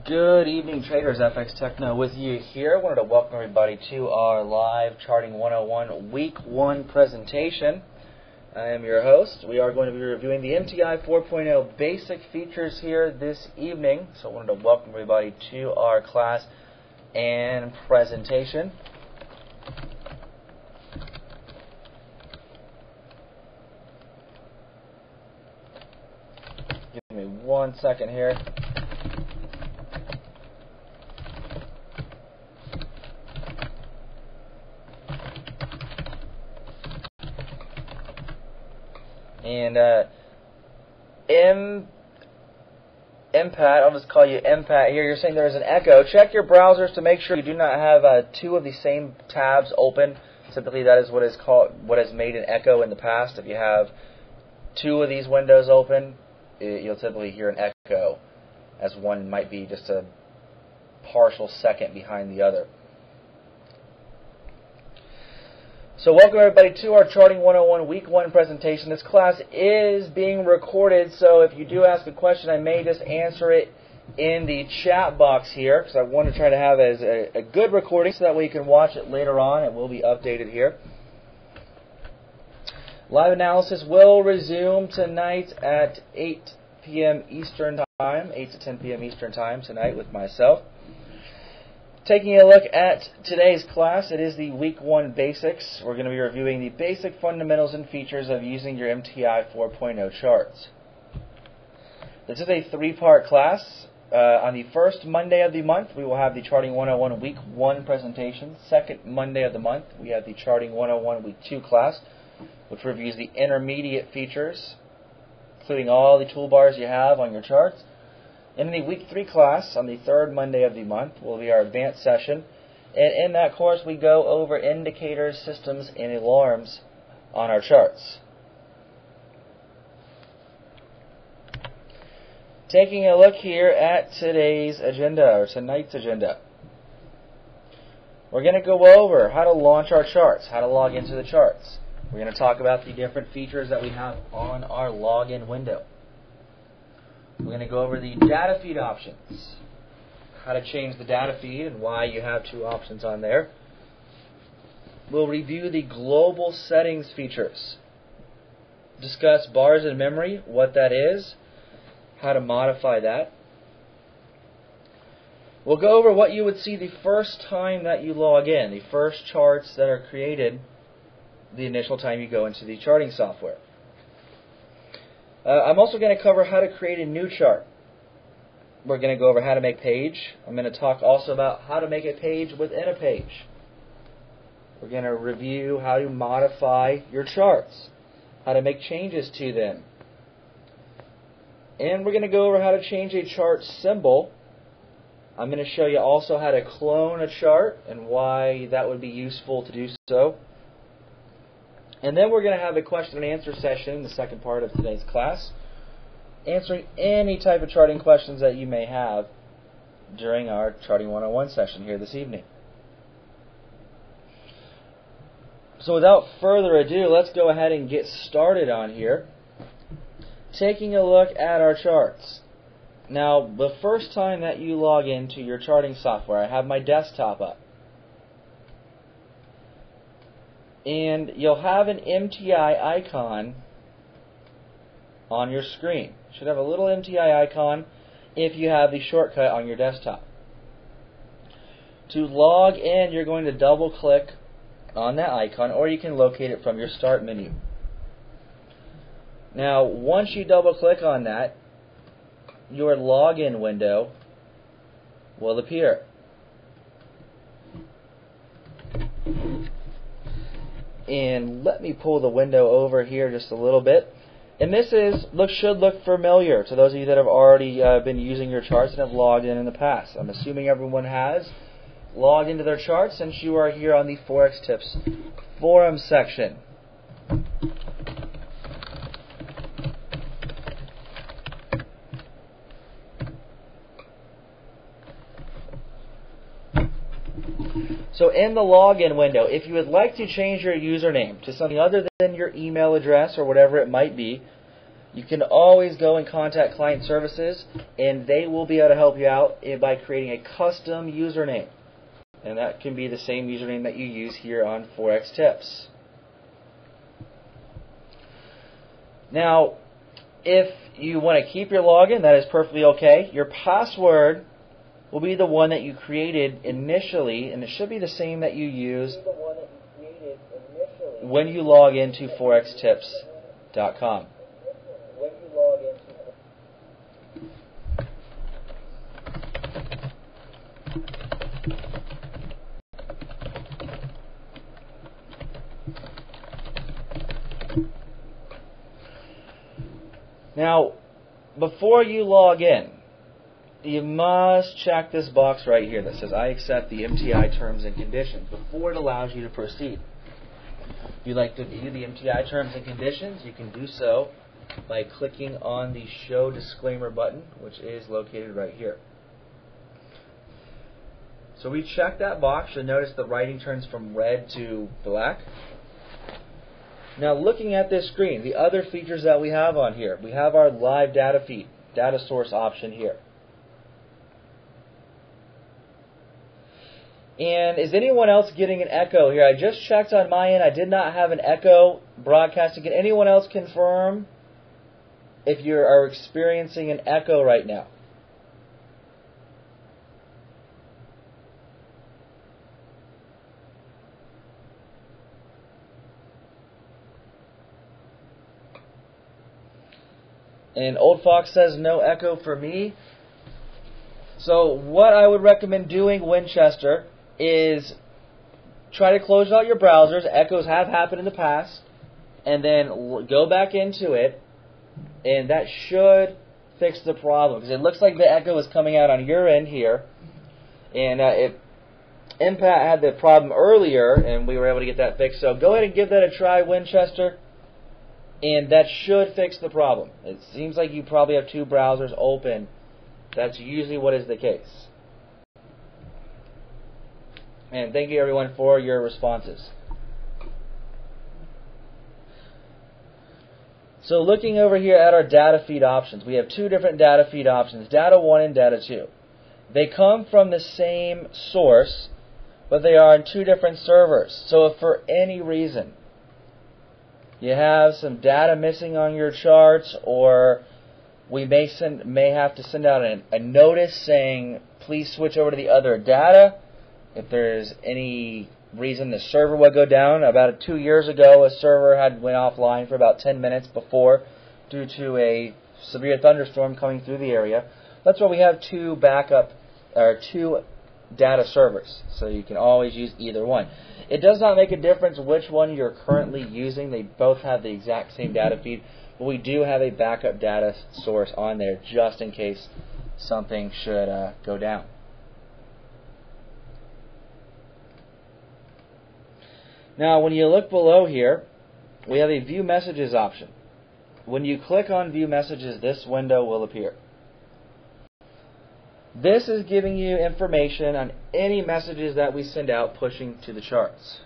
Good evening, traders. FX Techno with you here. I wanted to welcome everybody to our live Charting 101 Week 1 presentation. I am your host. We are going to be reviewing the MTI 4.0 basic features here this evening. So I wanted to welcome everybody to our class and presentation. Give me 1 second here. And MPAT, I'll just call you MPAT here. You're saying there's an echo. Check your browsers to make sure you do not have two of the same tabs open. Typically, that is what has made an echo in the past. If you have two of these windows open, you'll typically hear an echo, as one might be just a partial second behind the other. So welcome everybody to our Charting 101 Week 1 presentation. This class is being recorded, so if you do ask a question, I may just answer it in the chat box here, because I want to try to have it as a good recording so that way you can watch it later on. It will be updated here. Live analysis will resume tonight at 8 p.m. Eastern Time, 8 to 10 p.m. Eastern Time tonight with myself. Taking a look at today's class, it is the Week 1 Basics. We're going to be reviewing the basic fundamentals and features of using your MTI 4.0 charts. This is a three-part class. On the first Monday of the month, we will have the Charting 101 Week 1 presentation. Second Monday of the month, we have the Charting 101 Week 2 class, which reviews the intermediate features, including all the toolbars you have on your charts. In the Week 3 class, on the third Monday of the month, will be our advanced session. And in that course, we go over indicators, systems, and alarms on our charts. Taking a look here at today's agenda, or tonight's agenda. We're going to go over how to launch our charts, how to log into the charts. We're going to talk about the different features that we have on our login window. We're going to go over the data feed options, how to change the data feed and why you have two options on there. We'll review the global settings features, discuss bars in memory, what that is, how to modify that. We'll go over what you would see the first time that you log in, the first charts that are created the initial time you go into the charting software. I'm also going to cover how to create a new chart. We're going to go over how to make a page. I'm going to talk also about how to make a page within a page. We're going to review how to modify your charts, how to make changes to them. And we're going to go over how to change a chart symbol. I'm going to show you also how to clone a chart and why that would be useful to do so. And then we're going to have a question and answer session in the second part of today's class, answering any type of charting questions that you may have during our Charting 101 session here this evening. So without further ado, let's go ahead and get started on here. Taking a look at our charts. Now, the first time that you log into your charting software, I have my desktop up. And you'll have an MTI icon on your screen. You should have a little MTI icon if you have the shortcut on your desktop. To log in, you're going to double click on that icon, or you can locate it from your start menu. Now, once you double click on that, your login window will appear. And let me pull the window over here just a little bit. And this should look familiar to those of you that have already been using your charts and have logged in the past. I'm assuming everyone has logged into their charts since you are here on the Forex Tips forum section. So in the login window, if you would like to change your username to something other than your email address or whatever it might be, you can always go and contact client services, and they will be able to help you out by creating a custom username. And that can be the same username that you use here on Forex Tips. Now, if you want to keep your login, that is perfectly okay. Your password will be the one that you created initially, and it should be the same that you use when you log into forextips.com. Now, before you log in, you must check this box right here that says, I accept the MTI terms and conditions, before it allows you to proceed. If you'd like to view the MTI terms and conditions, you can do so by clicking on the Show Disclaimer button, which is located right here. So we check that box. You'll notice the writing turns from red to black. Now, looking at this screen, the other features that we have on here, we have our live data feed, data source option here. And is anyone else getting an echo here? I just checked on my end. I did not have an echo broadcasting. Can anyone else confirm if you are experiencing an echo right now? And Old Fox says no echo for me. So what I would recommend doing, Winchester, is try to close out your browsers. Echoes have happened in the past. And then go back into it. And that should fix the problem. Because it looks like the echo is coming out on your end here. And Impact had the problem earlier, and we were able to get that fixed. So go ahead and give that a try, Winchester. And that should fix the problem. It seems like you probably have two browsers open. That's usually what is the case. And thank you everyone for your responses. So looking over here at our data feed options, we have two different data feed options, data 1 and data 2. They come from the same source, but they are on two different servers. So if for any reason you have some data missing on your charts, or we may have to send out a notice saying, please switch over to the other data. If there's any reason the server would go down. About 2 years ago, a server had went offline for about 10 minutes before due to a severe thunderstorm coming through the area. That's why we have two data servers, so you can always use either one. It does not make a difference which one you're currently using. They both have the exact same data feed, but we do have a backup data source on there just in case something should go down. Now, when you look below here, we have a View Messages option. When you click on View Messages, this window will appear. This is giving you information on any messages that we send out pushing to the charts.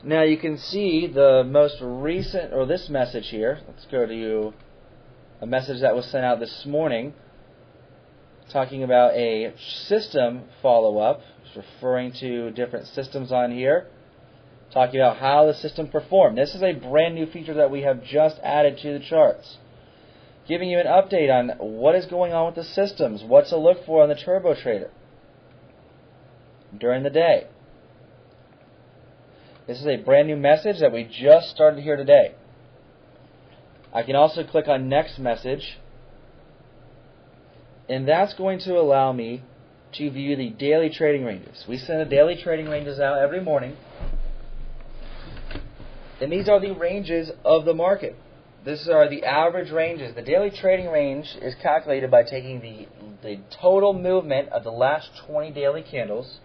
Now you can see the most recent, or this message here. Let's go to a message that was sent out this morning talking about a system follow-up. It's referring to different systems on here, talking about how the system performed. This is a brand new feature that we have just added to the charts, giving you an update on what is going on with the systems, what to look for on the Turbo Trader during the day. This is a brand new message that we just started here today. I can also click on Next Message, and that's going to allow me to view the daily trading ranges. We send the daily trading ranges out every morning, and these are the ranges of the market. These are the average ranges. The daily trading range is calculated by taking the total movement of the last 20 daily candles,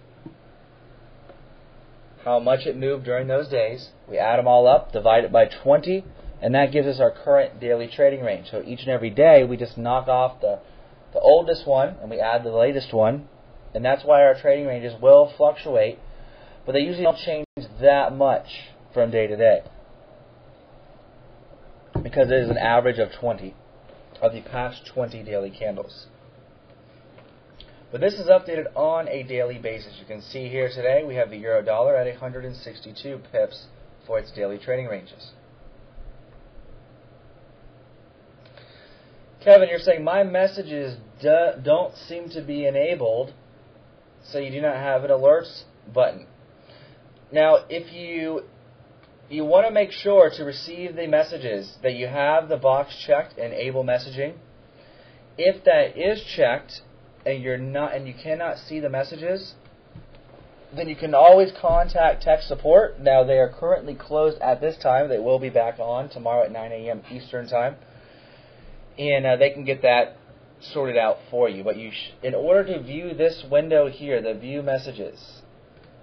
how much it moved during those days. We add them all up, divide it by 20, and that gives us our current daily trading range. So each and every day we just knock off the oldest one and we add the latest one, and that's why our trading ranges will fluctuate, but they usually don't change that much from day to day. because it is an average of 20 of the past 20 daily candles. But this is updated on a daily basis. You can see here today we have the euro dollar at 162 pips for its daily trading ranges. Kevin, you're saying my messages don't seem to be enabled, so you do not have an alerts button. Now, if you want to make sure to receive the messages that you have the box checked, enable messaging. If that is checked and you cannot see the messages, then you can always contact tech support. Now, they are currently closed at this time. They will be back on tomorrow at 9 a.m. Eastern Time. And they can get that sorted out for you. But in order to view this window here, the view messages,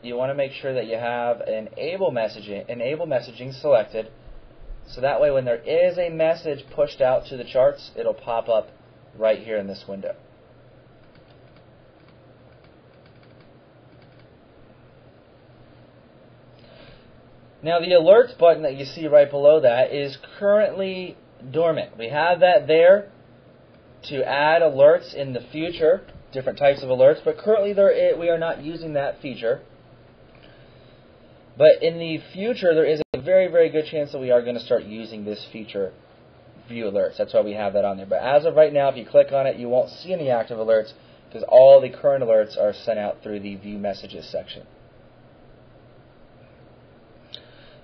you want to make sure that you have enable messaging selected. So that way when there is a message pushed out to the charts, it'll pop up right here in this window. Now the alerts button that you see right below that is currently dormant. We have that there to add alerts in the future, different types of alerts, but currently we are not using that feature. But in the future, there is a very, very good chance that we are going to start using this feature, view alerts. That's why we have that on there. But as of right now, if you click on it, you won't see any active alerts because all the current alerts are sent out through the view messages section.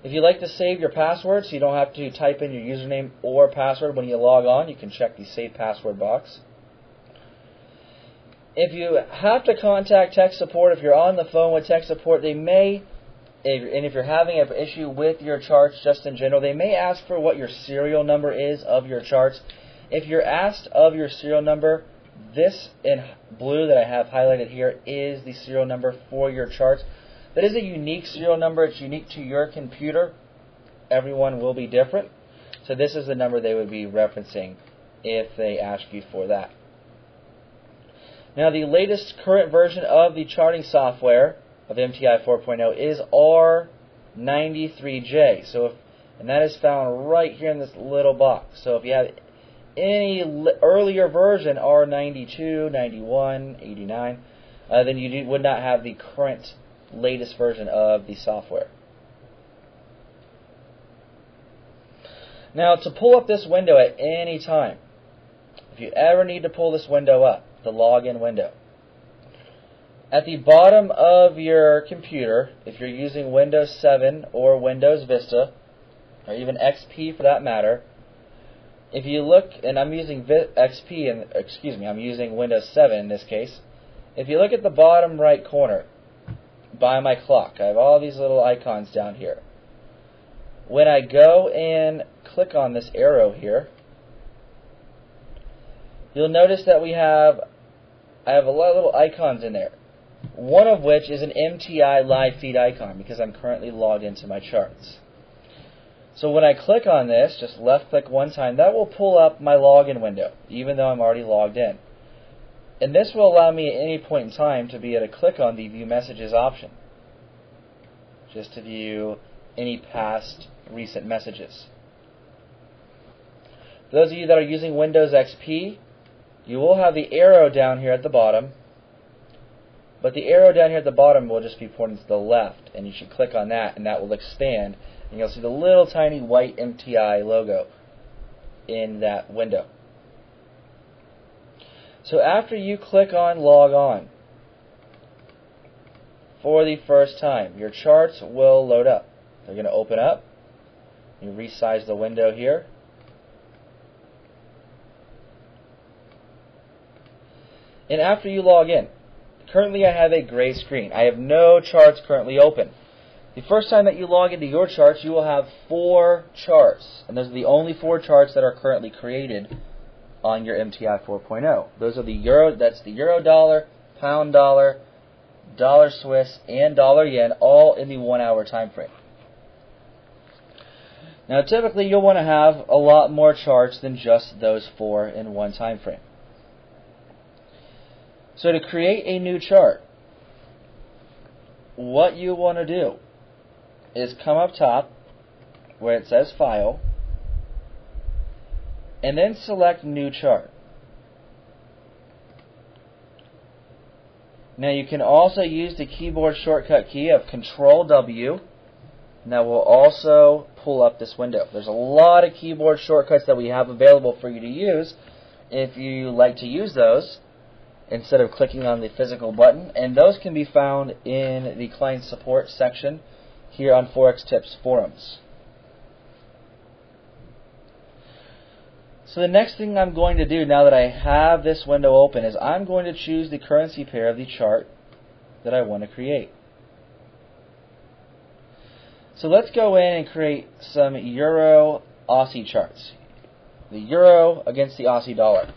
If you like to save your password so you don't have to type in your username or password when you log on, you can check the save password box. If you have to contact tech support, if you're on the phone with tech support, they may, and if you're having an issue with your charts just in general, they may ask for what your serial number is of your charts. If you're asked of your serial number, this in blue that I have highlighted here is the serial number for your charts. That is a unique serial number. It's unique to your computer. Everyone will be different. So this is the number they would be referencing if they ask you for that. Now the latest current version of the charting software of MTI 4.0 is R93J. And that is found right here in this little box. So if you have any earlier version, R92, 91, 89, then you would not have the current latest version of the software. Now to pull up this window at any time, if you ever need to pull this window up, the login window, at the bottom of your computer, if you're using Windows 7 or Windows Vista, or even XP for that matter, if you look, and I'm using XP, and I'm using Windows 7 in this case, if you look at the bottom right corner, by my clock, I have all these little icons down here. When I go and click on this arrow here, you'll notice that I have a lot of little icons in there. One of which is an MTI live feed icon because I'm currently logged into my charts. So when I click on this, just left click one time, that will pull up my login window, even though I'm already logged in. And this will allow me at any point in time to be able to click on the View Messages option, just to view any past recent messages. For those of you that are using Windows XP, you will have the arrow down here at the bottom, but the arrow down here at the bottom will just be pointing to the left, and you should click on that, and that will expand, and you'll see the little tiny white MTI logo in that window. So after you click on Log On for the first time, your charts will load up. They're going to open up. You resize the window here. And after you log in, currently I have a gray screen. I have no charts currently open. The first time that you log into your charts, you will have 4 charts. And those are the only 4 charts that are currently created on your MTI 4.0. Those are the euro, that's the euro dollar, pound dollar, dollar Swiss, and dollar yen, all in the 1 hour time frame. Now typically you'll want to have a lot more charts than just those 4 in one time frame. So to create a new chart, what you want to do is come up top where it says File, and then select New Chart. Now you can also use the keyboard shortcut key of Control W. Now we'll also pull up this window. There's a lot of keyboard shortcuts that we have available for you to use if you like to use those instead of clicking on the physical button, and those can be found in the client support section here on Forex Tips forums. So the next thing I'm going to do now that I have this window open is I'm going to choose the currency pair of the chart that I want to create. So let's go in and create some Euro Aussie charts. The Euro against the Aussie dollar.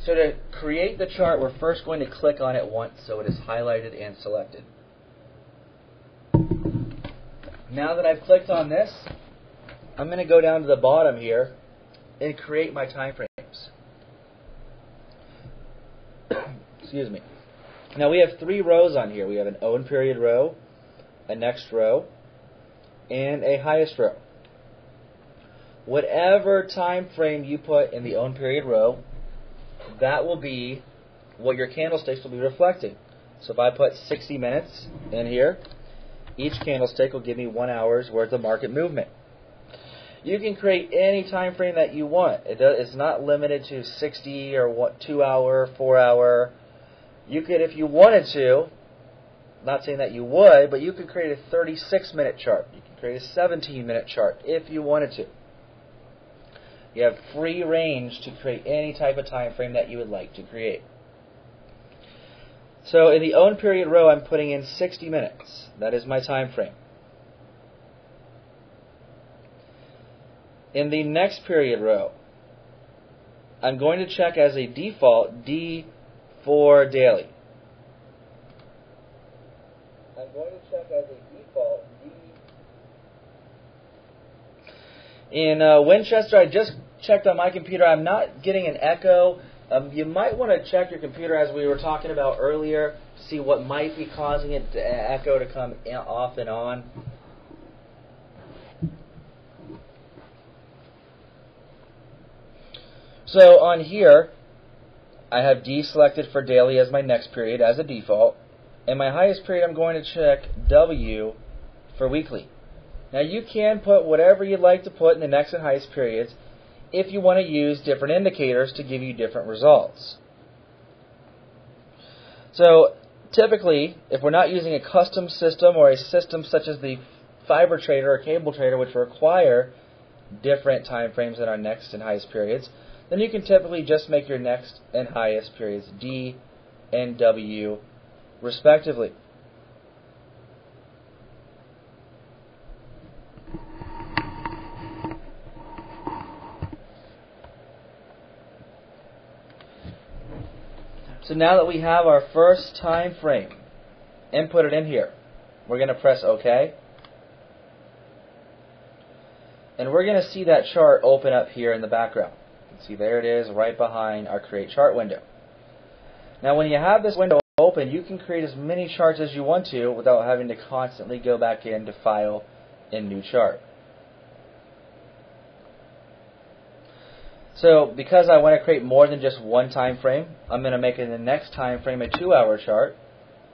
So to create the chart, we're first going to click on it once so it is highlighted and selected. Now that I've clicked on this, I'm going to go down to the bottom here and create my time frames. Excuse me. Now we have 3 rows on here. We have an own period row, a next row, and a highest row. Whatever time frame you put in the own period row, that will be what your candlesticks will be reflecting. So if I put 60 minutes in here, each candlestick will give me 1 hour's worth of market movement. You can create any time frame that you want. It's not limited to 60 or 2 hour, 4 hour. You could, if you wanted to, not saying that you would, but you could create a 36-minute chart. You can create a 17-minute chart if you wanted to. You have free range to create any type of time frame that you would like to create. So in the own period row, I'm putting in 60 minutes. That is my time frame. In the next period row, I'm going to check as a default D for daily. I'm going to check as a default D. In Winchester, I just checked on my computer. I'm not getting an echo. You might want to check your computer, as we were talking about earlier, to see what might be causing it to echo to come off and on. So on here, I have D selected for daily as my next period as a default. And my highest period, I'm going to check W for weekly. Now you can put whatever you'd like to put in the next and highest periods if you want to use different indicators to give you different results. So typically, if we're not using a custom system or a system such as the fiber trader or cable trader, which require different time frames in our next and highest periods, then you can typically just make your next and highest periods D and W respectively. So now that we have our first time frame inputted in here, we're going to press OK. And we're going to see that chart open up here in the background. You can see there it is right behind our Create Chart window. Now when you have this window open, you can create as many charts as you want to without having to constantly go back in to File and New Chart. So because I want to create more than just one time frame, I'm going to make in the next time frame a 2-hour chart,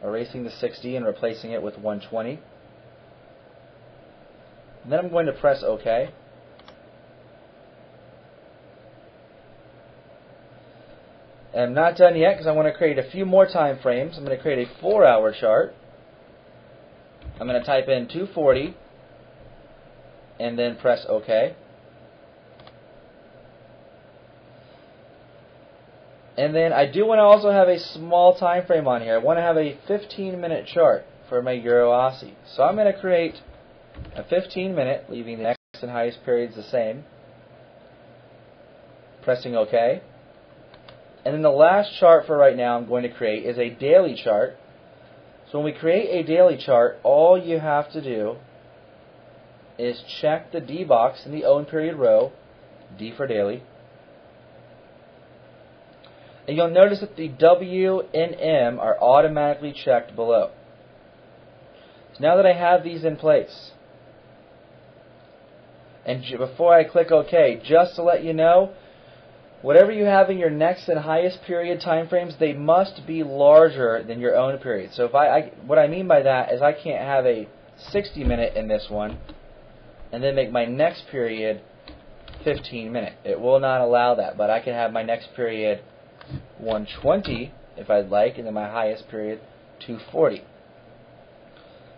erasing the 60 and replacing it with 120. And then I'm going to press OK. And I'm not done yet because I want to create a few more time frames. I'm going to create a 4-hour chart. I'm going to type in 240 and then press OK. And then I do want to also have a small time frame on here. I want to have a 15-minute chart for my Euro Aussie. So I'm going to create a 15-minute, leaving the next and highest periods the same. Pressing OK. And then the last chart for right now I'm going to create is a daily chart. So when we create a daily chart, all you have to do is check the D box in the own period row, D for daily. And you'll notice that the W and M are automatically checked below. So now that I have these in place, And before I click OK, just to let you know, whatever you have in your next and highest period time frames, they must be larger than your own period. So if what I mean by that is I can't have a 60-minute in this one and then make my next period 15-minute. It will not allow that, but I can have my next period 120 if I'd like, and then my highest period 240.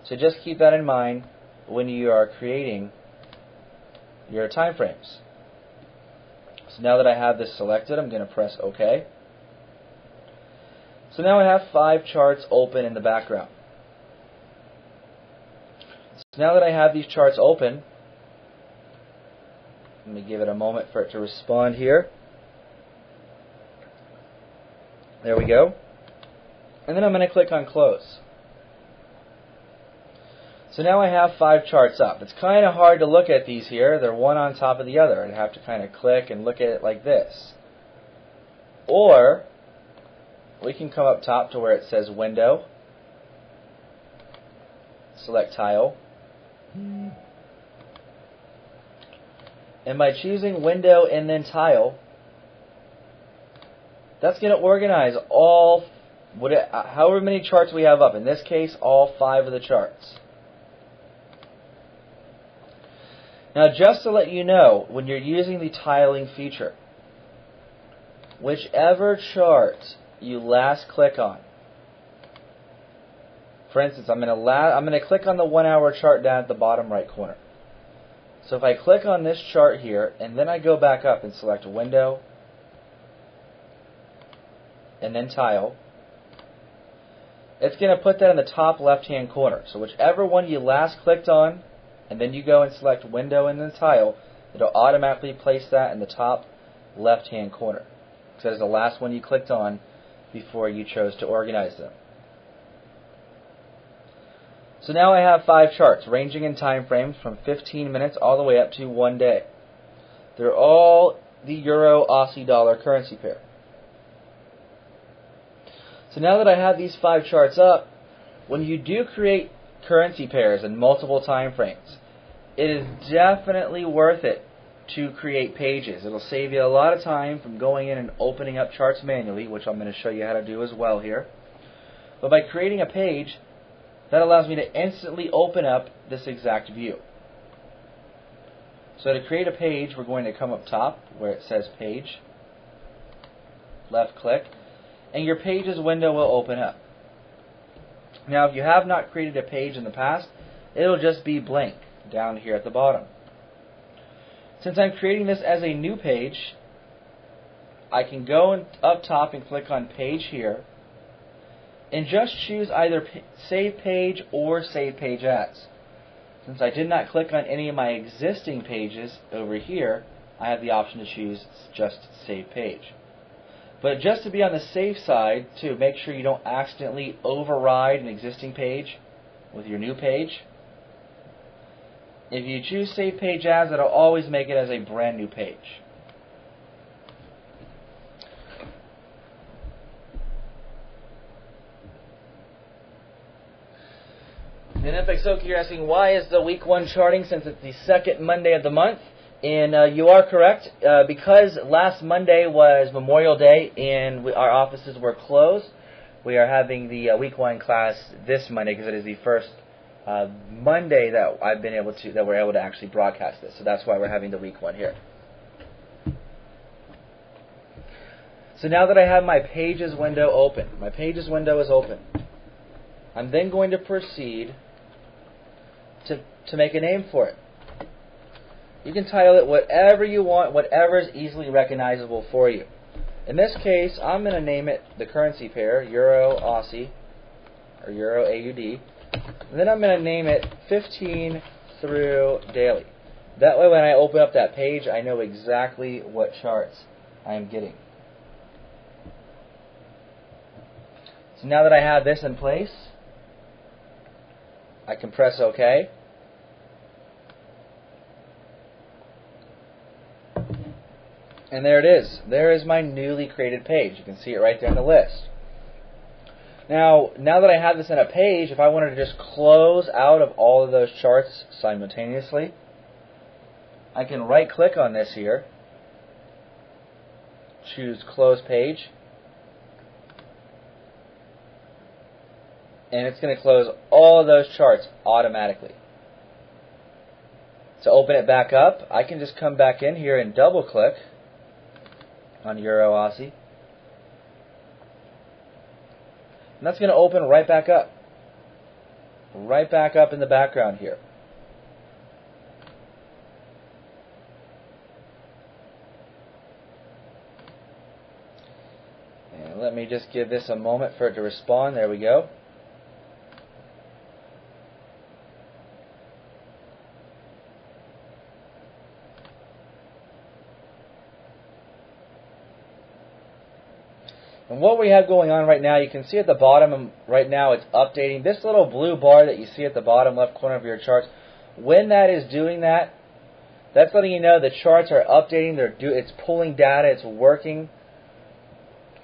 So just keep that in mind when you are creating your time frames. So now that I have this selected, I'm going to press OK. So now I have 5 charts open in the background. So now that I have these charts open, let me give it a moment for it to respond here. There we go. And then I'm going to click on Close. So now I have 5 charts up. It's kind of hard to look at these here. They're one on top of the other. I'd have to kind of click and look at it like this. Or we can come up top to where it says Window, select Tile, and by choosing Window and then Tile, that's going to organize all, however many charts we have up. In this case, all 5 of the charts. Now, just to let you know, when you're using the tiling feature, whichever chart you last click on, for instance, I'm going to click on the 1 hour chart down at the bottom right corner. So if I click on this chart here, and then I go back up and select Window, and then Tile, it's going to put that in the top left-hand corner. So whichever one you last clicked on, and then you go and select Window and then Tile, it'll automatically place that in the top left-hand corner, because that is the last one you clicked on before you chose to organize them. So now I have 5 charts, ranging in time frames from 15 minutes all the way up to 1 day. They're all the Euro-Aussie dollar currency pair. So now that I have these 5 charts up, when you do create currency pairs in multiple time frames, it is definitely worth it to create pages. It'll save you a lot of time from going in and opening up charts manually, which I'm going to show you how to do as well here. But by creating a page, that allows me to instantly open up this exact view. So to create a page, we're going to come up top where it says Page, left click, and your Pages window will open up. Now, if you have not created a page in the past, it'll just be blank down here at the bottom. Since I'm creating this as a new page, I can go up top and click on Page here, and just choose either Save Page or Save Page As. Since I did not click on any of my existing pages over here, I have the option to choose just Save Page. But just to be on the safe side, to make sure you don't accidentally override an existing page with your new page, if you choose Save Page As, it'll always make it as a brand new page. And FX Okie, you're asking, why is the week 1 charting since it's the second Monday of the month? And you are correct, because last Monday was Memorial Day and our offices were closed. We are having the week 1 class this Monday because it is the first Monday that we're able to actually broadcast this. So that's why we're having the week 1 here. So now that I have my Pages window open, my Pages window is open, I'm then going to proceed to make a name for it. You can title it whatever you want, whatever is easily recognizable for you. In this case, I'm going to name it the currency pair, Euro-Aussie, or Euro-AUD. And then I'm going to name it 15 through daily. That way when I open up that page, I know exactly what charts I am getting. So now that I have this in place, I can press OK. And there it is. There is my newly created page. You can see it right there in the list. Now that I have this in a page, if I wanted to just close out of all of those charts simultaneously, I can right click on this here, choose close page, and it's going to close all of those charts automatically. To open it back up, I can just come back in here and double click on Euro Aussie. And that's going to open right back up. Right back up in the background here. And let me just give this a moment for it to respond. There we go. And what we have going on right now, you can see at the bottom right now it's updating. This little blue bar that you see at the bottom left corner of your charts, when that is doing that, that's letting you know the charts are updating. It's pulling data, it's working.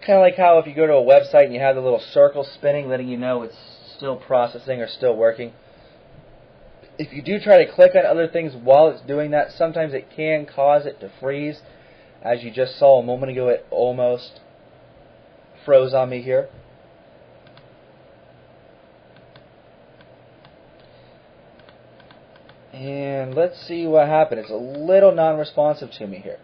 Kind of like how if you go to a website and you have the little circle spinning, letting you know it's still processing or still working. If you do try to click on other things while it's doing that, sometimes it can cause it to freeze. As you just saw a moment ago, it almost froze on me here. And let's see what happened. It's a little non-responsive to me here.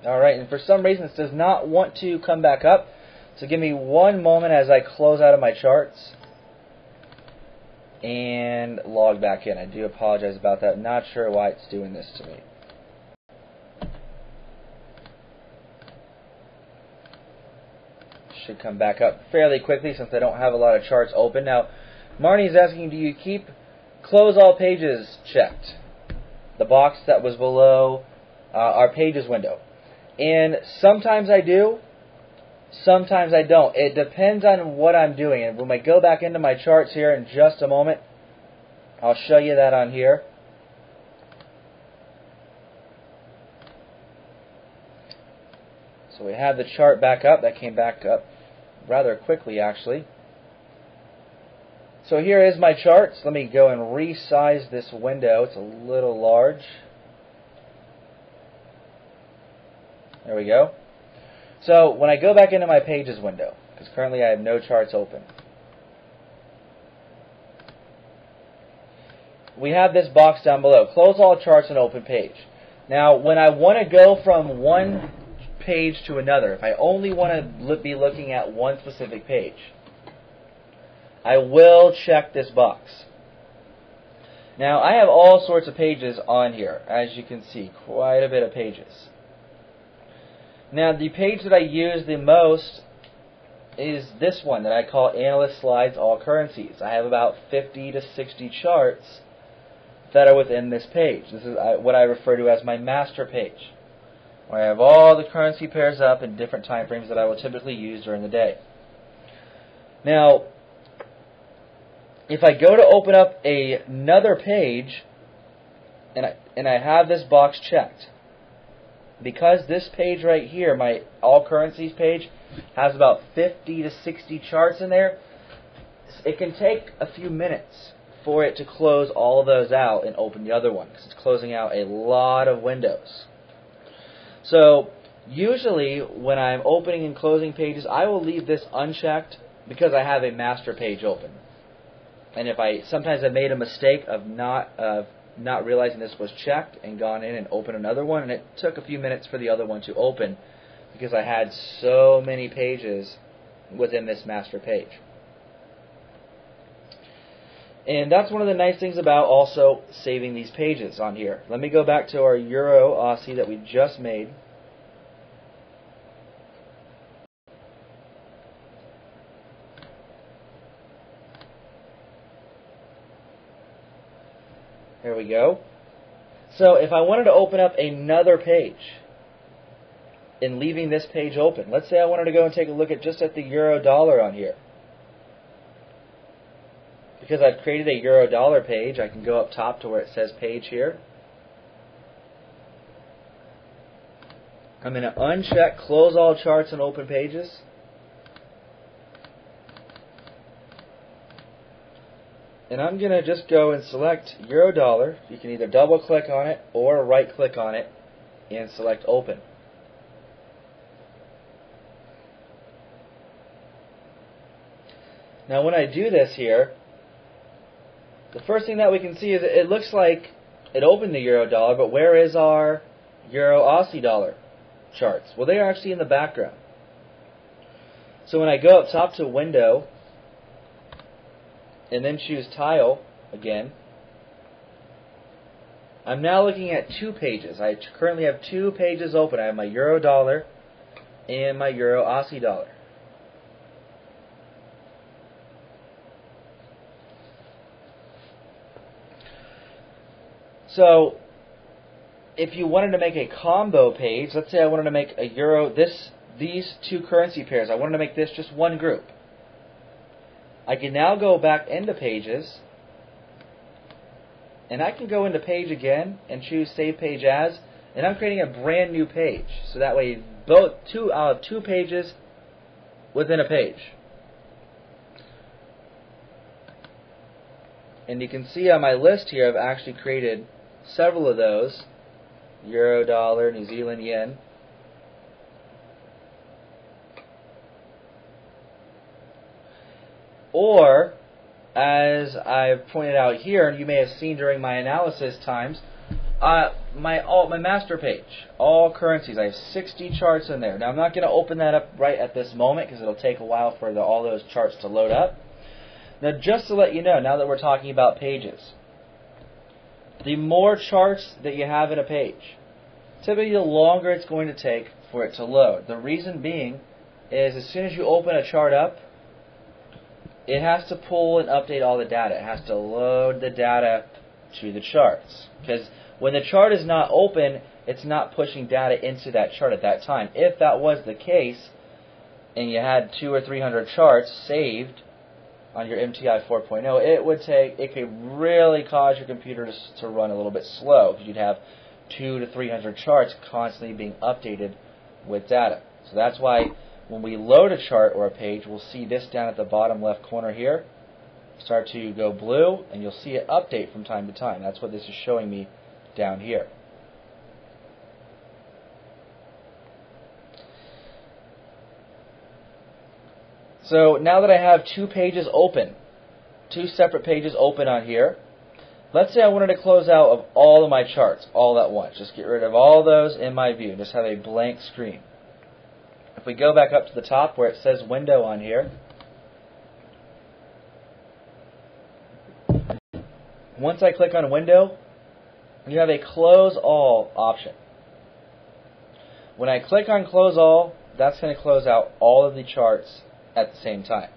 Alright, and for some reason it does not want to come back up. So give me one moment as I close out of my charts and log back in. I do apologize about that. Not sure why it's doing this to me. Should come back up fairly quickly since I don't have a lot of charts open. Now, Marnie's asking, do you keep close all pages checked? The box that was below our pages window. And sometimes I do, sometimes I don't. It depends on what I'm doing. And when I go back into my charts here in just a moment, I'll show you that on here. So we have the chart back up. That came back up rather quickly, actually. So here is my charts. Let me go and resize this window. It's a little large. There we go. So when I go back into my pages window, because currently I have no charts open, we have this box down below, close all charts and open page. Now when I want to go from one page to another, if I only want to be looking at one specific page, I will check this box. Now I have all sorts of pages on here, as you can see, quite a bit of pages. Now the page that I use the most is this one that I call Analyst Slides All Currencies. I have about 50 to 60 charts that are within this page. This is what I refer to as my master page, where I have all the currency pairs up in different time frames that I will typically use during the day. Now, if I go to open up another page and I have this box checked, because this page right here, my All Currencies page, has about 50 to 60 charts in there, it can take a few minutes for it to close all of those out and open the other one, because it's closing out a lot of windows. So usually when I'm opening and closing pages, I will leave this unchecked because I have a master page open. And if sometimes I made a mistake of not realizing this was checked and gone in and opened another one, and it took a few minutes for the other one to open because I had so many pages within this master page. And that's one of the nice things about also saving these pages on here. Let me go back to our Euro Aussie that we just made. There we go. So if I wanted to open up another page and leaving this page open, let's say I wanted to go and take a look at just at the euro dollar on here. Because I've created a euro dollar page, I can go up top to where it says page here. I'm going to uncheck, close all charts and open pages. And I'm going to just go and select Euro Dollar. You can either double click on it or right click on it and select Open. Now when I do this here, the first thing that we can see is it looks like it opened the Euro Dollar, but where is our Euro Aussie Dollar charts? Well, they are actually in the background. So when I go up top to Window and then choose Tile again, I'm now looking at two pages. I currently have two pages open. I have my Euro Dollar and my Euro Aussie Dollar. So if you wanted to make a combo page, let's say I wanted to make a Euro, these two currency pairs, I wanted to make this just one group. I can now go back into Pages, and I can go into Page again and choose Save Page As, and I'm creating a brand new page. So that way, I'll have two pages within a page. And you can see on my list here, I've actually created several of those. Euro, Dollar, New Zealand Yen. Or, as I've pointed out here, and you may have seen during my analysis times, my master page, all currencies. I have 60 charts in there. Now I'm not going to open that up right at this moment because it'll take a while for all those charts to load up. Now just to let you know, now that we're talking about pages, the more charts that you have in a page, typically the longer it's going to take for it to load. The reason being is as soon as you open a chart up, it has to pull and update all the data. It has to load the data to the charts. Because when the chart is not open, it's not pushing data into that chart at that time. If that was the case, and you had 200 or 300 charts saved on your MTI 4.0, it could really cause your computer to run a little bit slow, because you'd have 200 to 300 charts constantly being updated with data. So that's why when we load a chart or a page, we'll see this down at the bottom left corner here start to go blue, and you'll see it update from time to time. That's what this is showing me down here. So now that I have two pages open, two separate pages open on here, let's say I wanted to close out of all of my charts all at once. Just get rid of all those in my view and just have a blank screen. If we go back up to the top where it says Window on here, once I click on Window, you have a Close All option. When I click on Close All, that's going to close out all of the charts at the same time.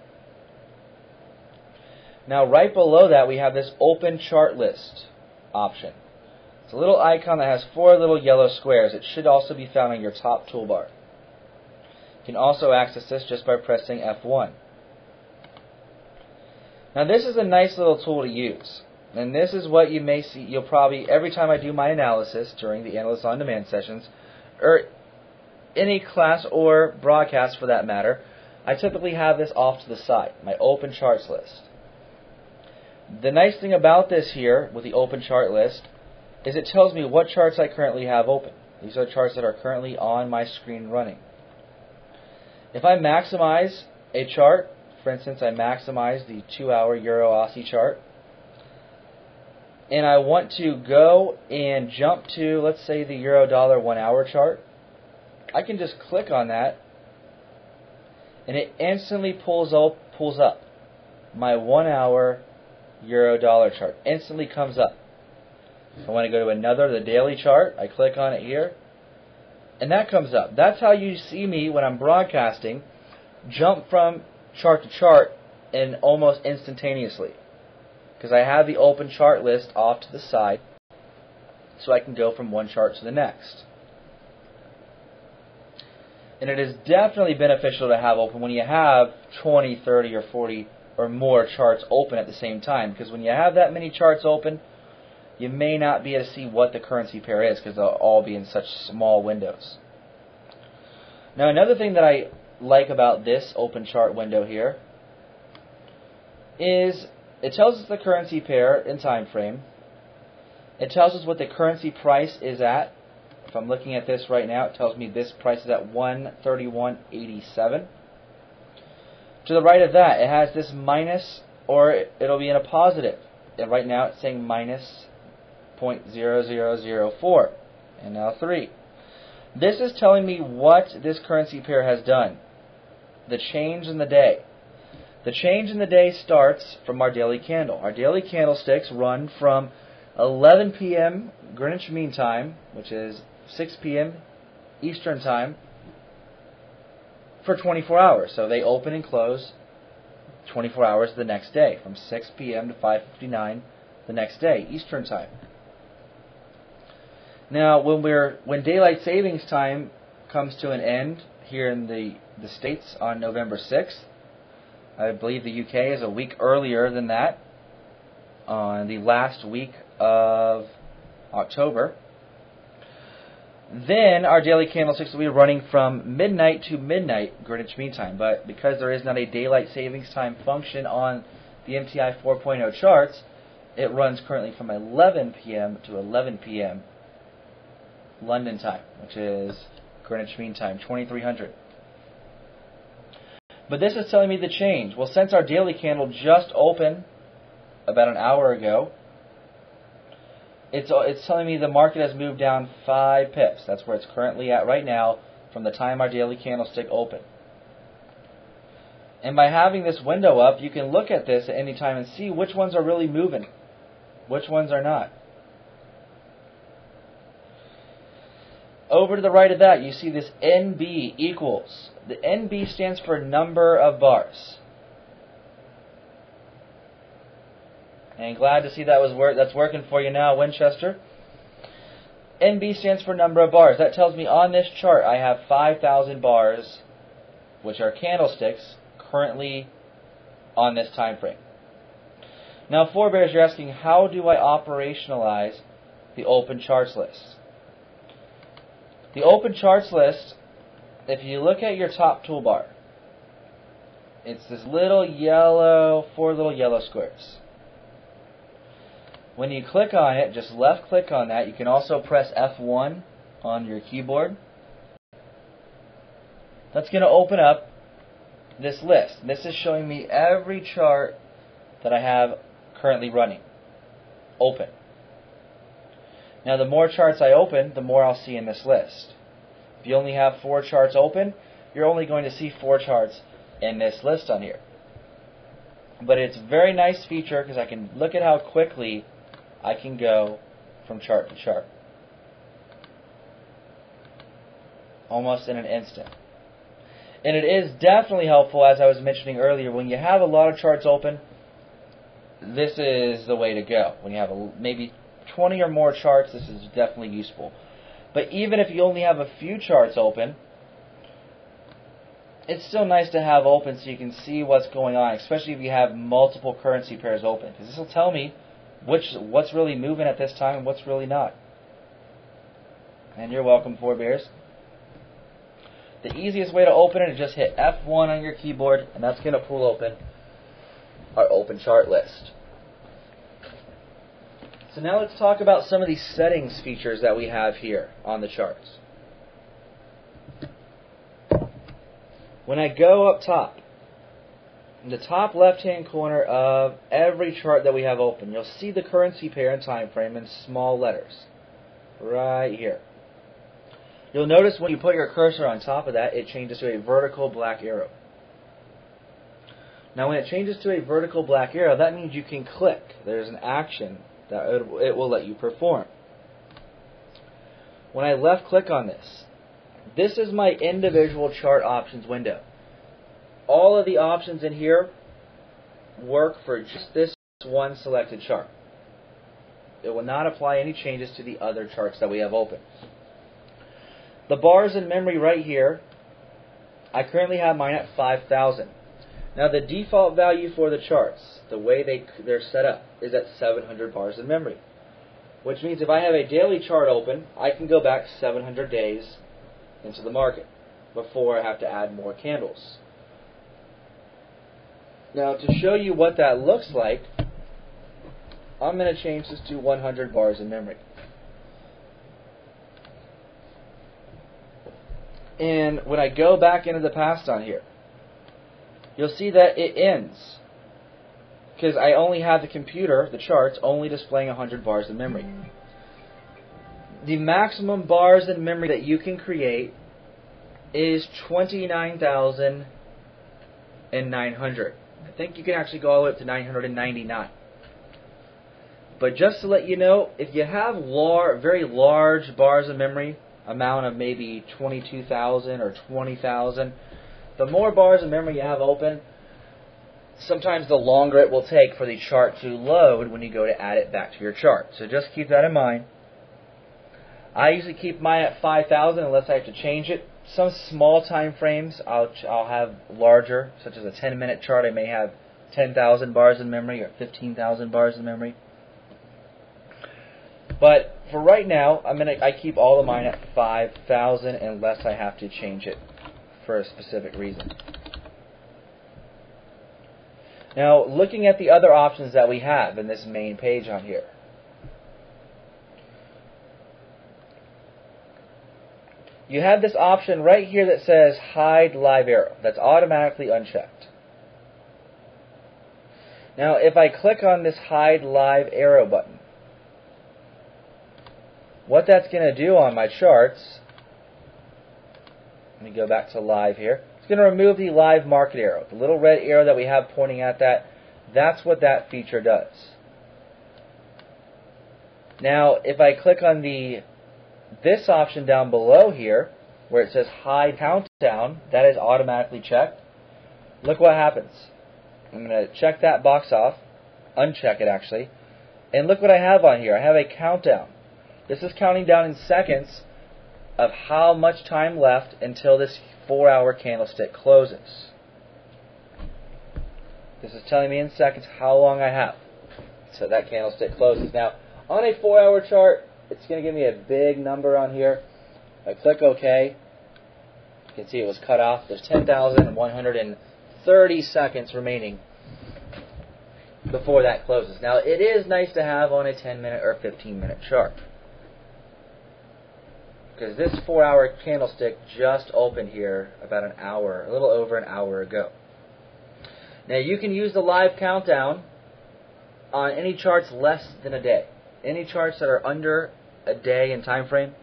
Now right below that we have this Open Chart List option. It's a little icon that has four little yellow squares. It should also be found on your top toolbar. You can also access this just by pressing F1. Now this is a nice little tool to use. And this is what you may see. You'll probably, every time I do my analysis during the Analyst On Demand sessions, or any class or broadcast for that matter, I typically have this off to the side, my Open Charts List. The nice thing about this here with the Open Chart List is it tells me what charts I currently have open. These are charts that are currently on my screen running. If I maximize a chart, for instance, I maximize the 2-hour Euro Aussie chart, and I want to go and jump to, let's say, the Euro Dollar 1-hour chart, I can just click on that, and it instantly pulls up my 1-hour Euro Dollar chart. Instantly comes up. If I want to go to the daily chart, I click on it here, and that comes up. That's how you see me when I'm broadcasting, jump from chart to chart and almost instantaneously. Because I have the Open Chart List off to the side, so I can go from one chart to the next. And it is definitely beneficial to have open when you have 20, 30, or 40 or more charts open at the same time. Because when you have that many charts open, you may not be able to see what the currency pair is because they'll all be in such small windows. Now another thing that I like about this Open Chart window here is it tells us the currency pair in time frame. It tells us what the currency price is at. If I'm looking at this right now, it tells me this price is at 131.87. To the right of that, it has this minus, or it'll be in a positive. And right now it's saying minus 0.0004, and now 3. This is telling me what this currency pair has done. The change in the day. The change in the day starts from our daily candle. Our daily candlesticks run from 11 p.m. Greenwich Mean Time, which is 6 p.m. Eastern Time, for 24 hours. So they open and close 24 hours the next day, from 6 p.m. to 5:59 the next day, Eastern Time. Now, when daylight savings time comes to an end here in the States on November 6th, I believe the UK is a week earlier than that, on the last week of October. Then our daily candlesticks will be running from midnight to midnight Greenwich Mean Time. But because there is not a daylight savings time function on the MTI 4.0 charts, it runs currently from 11 p.m. to 11 p.m. London time, which is Greenwich Mean Time, 2300. But this is telling me the change. Well, since our daily candle just opened about an hour ago, it's telling me the market has moved down 5 pips. That's where it's currently at right now from the time our daily candlestick opened. And by having this window up, you can look at this at any time and see which ones are really moving, which ones are not. Over to the right of that, you see this NB equals. The NB stands for number of bars. And glad to see that's working for you now, Winchester. NB stands for number of bars. That tells me on this chart I have 5,000 bars, which are candlesticks, currently on this time frame. Now, forebears, you're asking, how do I operationalize the open charts list? The open charts list, if you look at your top toolbar, it's this little yellow, 4 little yellow squares. When you click on it, just left click on that. You can also press F1 on your keyboard. That's going to open up this list. This is showing me every chart that I have currently running, open. Now, the more charts I open, the more I'll see in this list. If you only have 4 charts open, you're only going to see 4 charts in this list on here. But it's a very nice feature because I can look at how quickly I can go from chart to chart. Almost in an instant. And it is definitely helpful, as I was mentioning earlier, when you have a lot of charts open, this is the way to go. When you have maybe 20 or more charts, this is definitely useful. But even if you only have a few charts open, it's still nice to have open so you can see what's going on, especially if you have multiple currency pairs open. Because this will tell me what's really moving at this time and what's really not. And you're welcome, forebears. The easiest way to open it is just hit F1 on your keyboard, and that's going to pull open our open chart list. So now let's talk about some of these settings features that we have here on the charts. When I go up top, in the top left-hand corner of every chart that we have open, you'll see the currency pair and time frame in small letters. Right here. You'll notice when you put your cursor on top of that, it changes to a vertical black arrow. Now when it changes to a vertical black arrow, that means you can click. There's an action that it will let you perform. When I left click on this, this is my individual chart options window. All of the options in here work for just this one selected chart. It will not apply any changes to the other charts that we have open. The bars in memory right here, I currently have mine at 5,000. Now the default value for the charts, the way they're set up, is at 700 bars in memory. Which means if I have a daily chart open, I can go back 700 days into the market before I have to add more candles. Now to show you what that looks like, I'm going to change this to 100 bars of memory. And when I go back into the past on here, you'll see that it ends, because I only have the computer, the charts, only displaying 100 bars of memory. The maximum bars in memory that you can create is 29,900. I think you can actually go all the way up to 999. But just to let you know, if you have very large bars of memory, amount of maybe 22,000 or 20,000, the more bars of memory you have open, sometimes the longer it will take for the chart to load when you go to add it back to your chart. So just keep that in mind. I usually keep mine at 5,000 unless I have to change it. Some small time frames I'll have larger, such as a 10-minute chart. I may have 10,000 bars in memory or 15,000 bars in memory. But for right now, I keep all of mine at 5,000 unless I have to change it for a specific reason. Now, looking at the other options that we have in this main page on here. You have this option right here that says Hide Live Arrow. That's automatically unchecked. Now, if I click on this Hide Live Arrow button, what that's going to do on my charts, let me go back to live here. It's going to remove the live market arrow. The little red arrow that we have pointing at that, that's what that feature does. Now, if I click on this option down below here, where it says Hide Countdown, that is automatically checked. Look what happens. I'm going to check that box off, uncheck it actually, and look what I have on here. I have a countdown. This is counting down in seconds of how much time left until this 4-hour candlestick closes. This is telling me in seconds how long I have so that candlestick closes. Now, on a 4-hour chart, it's going to give me a big number on here. I click OK. You can see it was cut off. There's 10,130 seconds remaining before that closes. Now, it is nice to have on a 10-minute or 15-minute chart, because this 4-hour candlestick just opened here about an hour, a little over an hour ago. Now you can use the live countdown on any charts less than a day. Any charts that are under a day in time frame,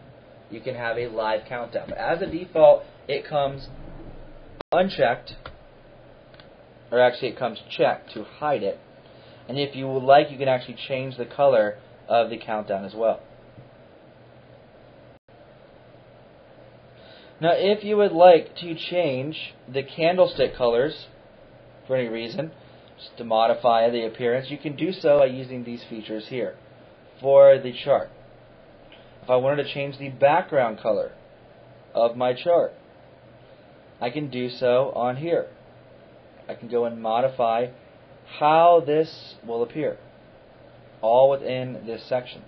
you can have a live countdown. But as a default, it comes unchecked, or actually it comes checked to hide it. And if you would like, you can actually change the color of the countdown as well. Now, if you would like to change the candlestick colors for any reason, just to modify the appearance, you can do so by using these features here for the chart. If I wanted to change the background color of my chart, I can do so on here. I can go and modify how this will appear, all within this section.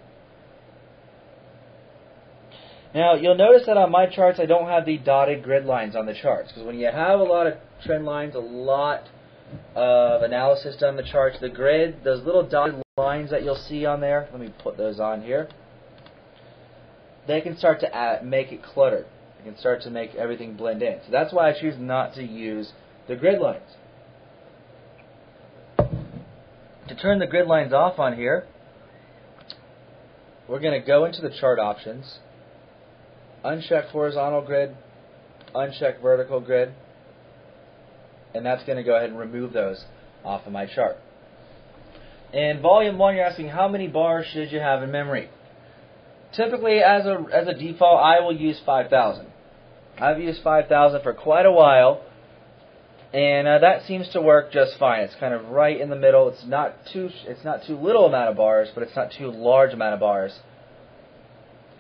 Now, you'll notice that on my charts, I don't have the dotted grid lines on the charts, because when you have a lot of trend lines, a lot of analysis done on the charts, the grid, those little dotted lines that you'll see on there, let me put those on here, they can start to make it cluttered. They can start to make everything blend in. So that's why I choose not to use the grid lines. To turn the grid lines off on here, we're going to go into the chart options, uncheck horizontal grid, uncheck vertical grid, and that's going to go ahead and remove those off of my chart. In volume 1, you're asking how many bars should you have in memory. Typically, as a default, I will use 5,000. I've used 5,000 for quite a while, and that seems to work just fine. It's kind of right in the middle. It's not too little amount of bars, but it's not too large amount of bars.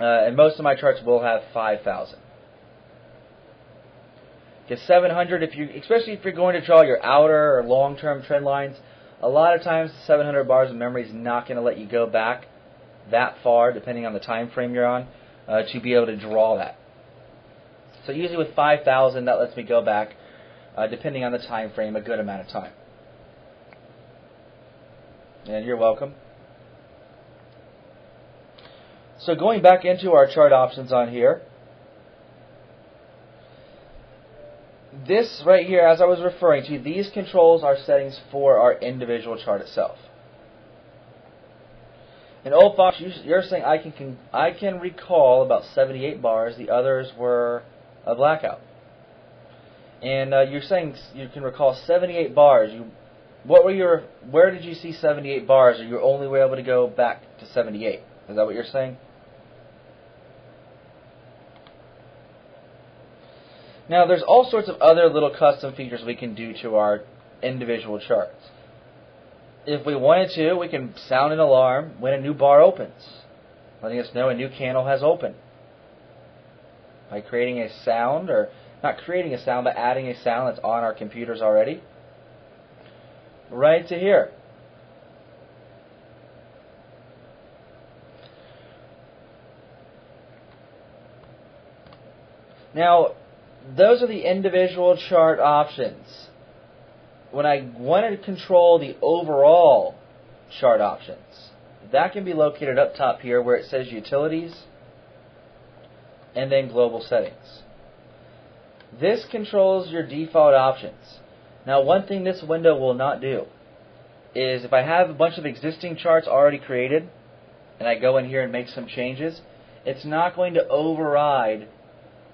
And most of my charts will have 5,000. Because 700, especially if you're going to draw your outer or long-term trend lines, a lot of times 700 bars of memory is not going to let you go back that far, depending on the time frame you're on, to be able to draw that. So usually with 5,000, that lets me go back, depending on the time frame, a good amount of time. And you're welcome. So going back into our chart options on here, this right here, as I was referring to, these controls are settings for our individual chart itself. And old Fox, you're saying I can recall about 78 bars. The others were a blackout. And you're saying you can recall 78 bars. Where did you see 78 bars? Or you only were able to go back to 78? Is that what you're saying? Now, there's all sorts of other little custom features we can do to our individual charts. If we wanted to, we can sound an alarm when a new bar opens, letting us know a new candle has opened. By creating a sound, or not creating a sound, but adding a sound that's on our computers already. Right to here. Now, those are the individual chart options. When I want to control the overall chart options, that can be located up top here where it says Utilities and then Global Settings. This controls your default options. Now, one thing this window will not do is if I have a bunch of existing charts already created and I go in here and make some changes, it's not going to override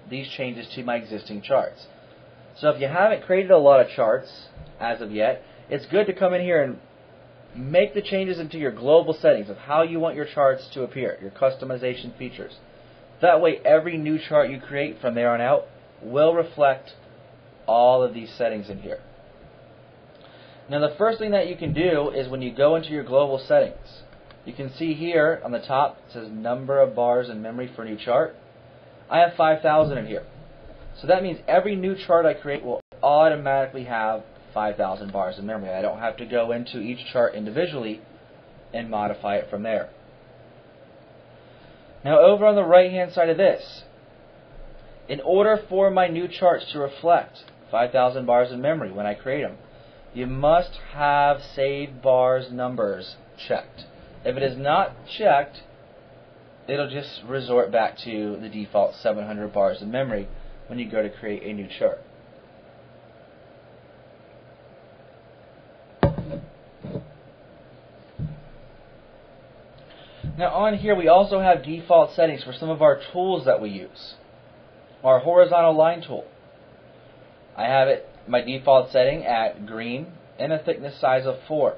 these changes to my existing charts. So if you haven't created a lot of charts as of yet, it's good to come in here and make the changes into your global settings of how you want your charts to appear, your customization features. That way every new chart you create from there on out will reflect all of these settings in here. Now the first thing that you can do is when you go into your global settings, you can see here on the top it says number of bars in memory for a new chart. I have 5,000 in here. So that means every new chart I create will automatically have 5,000 bars in memory. I don't have to go into each chart individually and modify it from there. Now over on the right hand side of this, in order for my new charts to reflect 5,000 bars in memory when I create them, you must have saved bars numbers checked. If it is not checked, it'll just resort back to the default 700 bars in memory when you go to create a new chart. Now on here we also have default settings for some of our tools that we use. Our horizontal line tool. I have it my default setting at green and a thickness size of 4.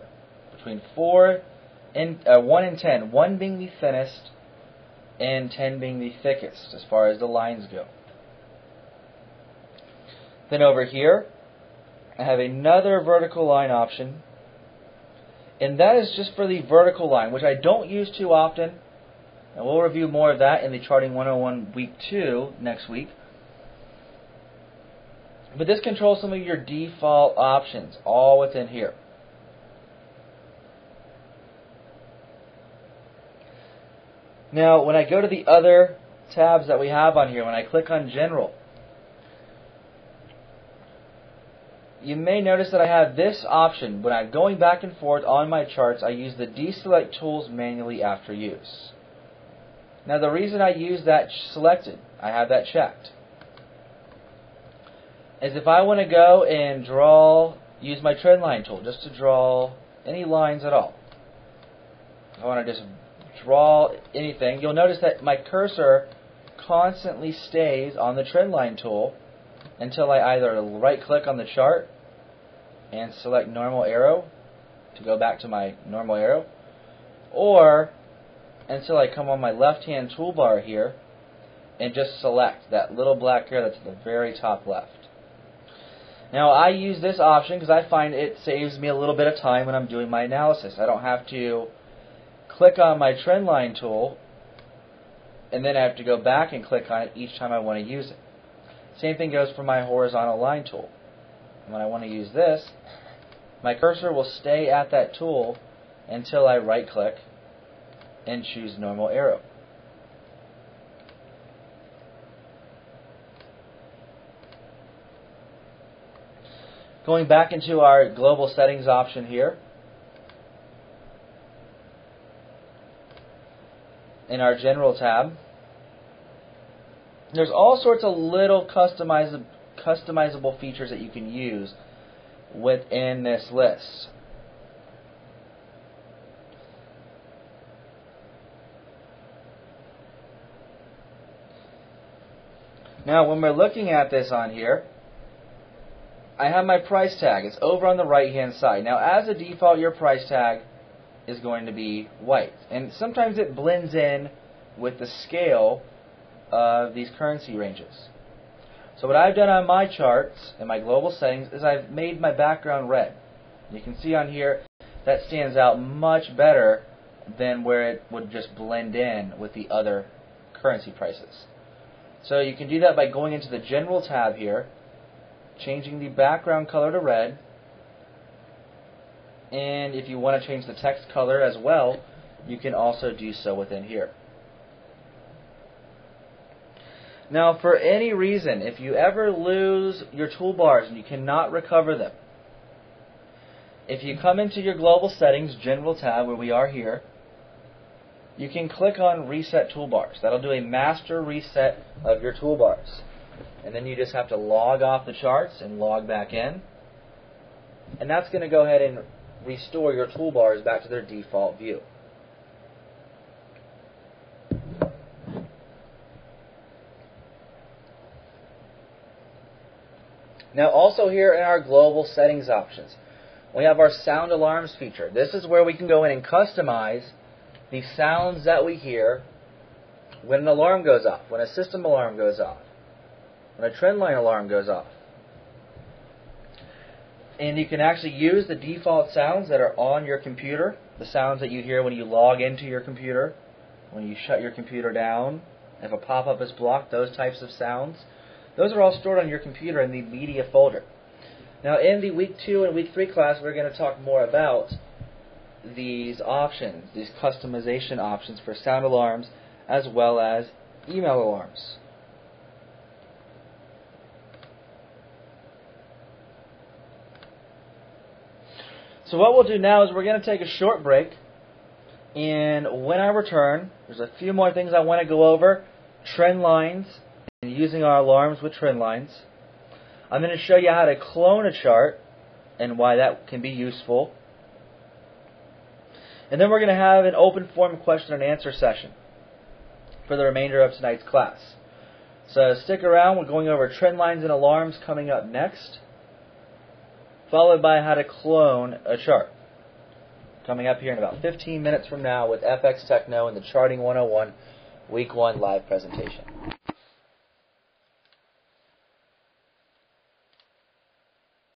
Between 1 and 10, 1 being the thinnest and 10 being the thickest as far as the lines go. Then over here I have another vertical line option, and that is just for the vertical line, which I don't use too often, and we'll review more of that in the Charting 101 Week 2 next week. But this controls some of your default options all within here. Now, when I go to the other tabs that we have on here, when I click on General, you may notice that I have this option. When I'm going back and forth on my charts, I use the deselect tools manually after use. Now, the reason I use that selected, I have that checked, is if I want to go and use my trend line tool just to draw any lines at all. If I want to just draw anything, you'll notice that my cursor constantly stays on the trend line tool until I either right click on the chart and select normal arrow to go back to my normal arrow, or until I come on my left hand toolbar here and just select that little black arrow that's at the very top left. Now I use this option because I find it saves me a little bit of time when I'm doing my analysis. I don't have to click on my trend line tool and then I have to go back and click on it each time I want to use it. Same thing goes for my horizontal line tool. When I want to use this, my cursor will stay at that tool until I right click and choose normal arrow. Going back into our global settings option here, in our General tab, there's all sorts of little customizable features that you can use within this list. Now, when we're looking at this on here, I have my price tag. It's over on the right-hand side. Now, as a default, your price tag is going to be white. And sometimes it blends in with the scale of these currency ranges. So what I've done on my charts and my global settings is I've made my background red. You can see on here that stands out much better than where it would just blend in with the other currency prices. So you can do that by going into the General tab here, changing the background color to red, and if you want to change the text color as well, you can also do so within here. Now, for any reason, if you ever lose your toolbars and you cannot recover them, if you come into your Global Settings, General tab, where we are here, you can click on Reset Toolbars. That'll do a master reset of your toolbars. And then you just have to log off the charts and log back in. And that's going to go ahead and restore your toolbars back to their default view. Now, also here in our Global Settings options, we have our Sound Alarms feature. This is where we can go in and customize the sounds that we hear when an alarm goes off, when a system alarm goes off, when a trendline alarm goes off. And you can actually use the default sounds that are on your computer, the sounds that you hear when you log into your computer, when you shut your computer down, if a pop-up is blocked, those types of sounds. Those are all stored on your computer in the media folder. Now, in the Week 2 and Week 3 class, we're going to talk more about these options, these customization options for sound alarms as well as email alarms. So what we'll do now is we're going to take a short break, and when I return, there's a few more things I want to go over. Trend lines and using our alarms with trend lines. I'm going to show you how to clone a chart and why that can be useful. And then we're going to have an open forum question and answer session for the remainder of tonight's class. So stick around. We're going over trend lines and alarms coming up next, followed by how to clone a chart, coming up here in about 15 minutes from now with FX Techno and the Charting 101 Week 1 live presentation.